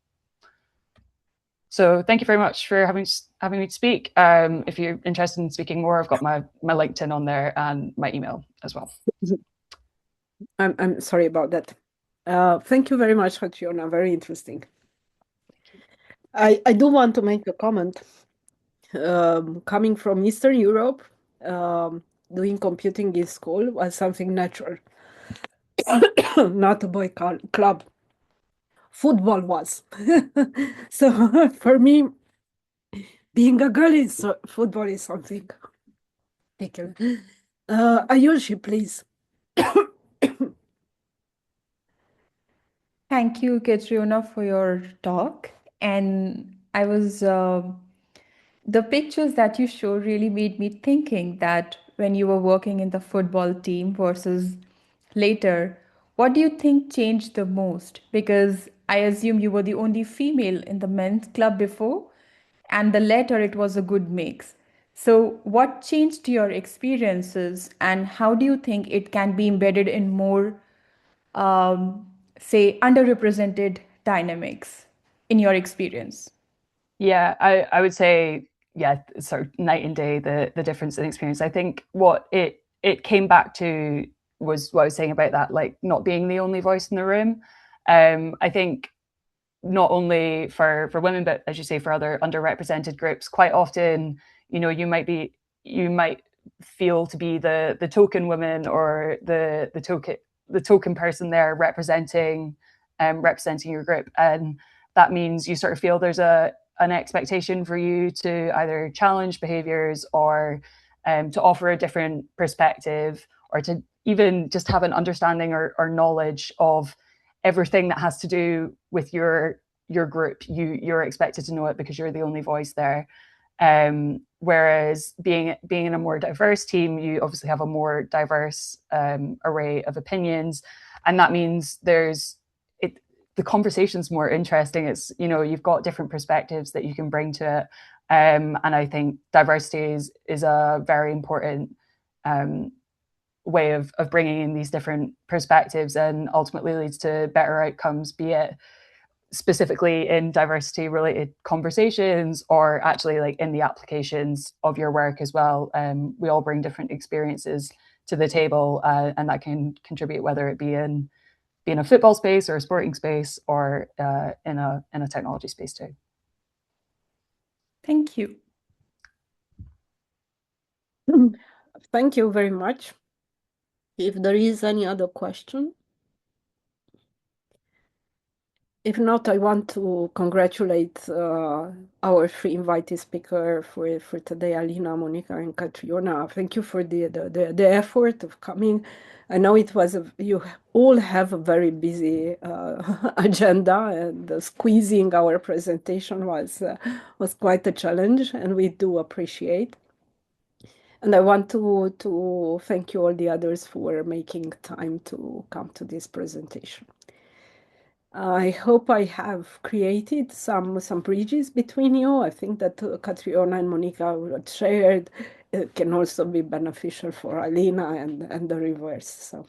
So thank you very much for having me to speak. If you're interested in speaking more, I've got my LinkedIn on there and my email as well.
I'm sorry about that. Thank you very much, Catriona. Very interesting. I do want to make a comment. Coming from Eastern Europe, doing computing in school was something natural, not a boy club. Football was. So for me, being a girl in football is something. Ayushi, please.
Thank you, Catriona, for your talk. And the pictures that you showed really made me thinking that when you were working in the football team versus later, what do you think changed the most? Because I assume you were the only female in the men's club before, and the latter it was a good mix. So what changed your experiences, and how do you think it can be embedded in more, say, underrepresented dynamics in your experience?
Yeah, I would say, yeah, sort of night and day, the difference in experience. I think what it came back to was what I was saying about that, like not being the only voice in the room. I think not only for women, but as you say, for other underrepresented groups, quite often, you might feel to be the token woman or the token person there representing your group, and that means you sort of feel there's an expectation for you to either challenge behaviors or to offer a different perspective, or to even just have an understanding or knowledge of everything that has to do with your group. You're expected to know it because you're the only voice there. Whereas being in a more diverse team, you obviously have a more diverse array of opinions, and that means the conversation's more interesting. It's, you know, you've got different perspectives that you can bring to it. And I think diversity is a very important way of bringing in these different perspectives, and ultimately leads to better outcomes, be it specifically in diversity related conversations or actually like in the applications of your work as well. We all bring different experiences to the table, and that can contribute, whether it be in a football space or a sporting space, or in a technology space too.
Thank you.
Thank you very much. If there is any other question. If not, I want to congratulate our three invited speakers for today, Alina, Monica, and Catriona. Thank you for the effort of coming. I know it was you all have a very busy agenda, and squeezing our presentation was quite a challenge, and we do appreciate. And I want to thank you all the others for making time to come to this presentation. I hope I have created some bridges between you. I think that Catriona and Monica what shared can also be beneficial for Alina and the reverse. So,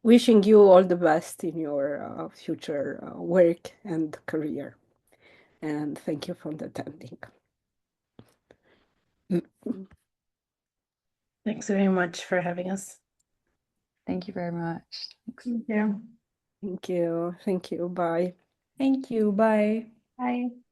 wishing you all the best in your future work and career. And thank you for attending.
Thanks very much for having us.
Thank you very much. Thanks.
Thank you.
Thank you. Thank you. Bye.
Thank you. Bye.
Bye.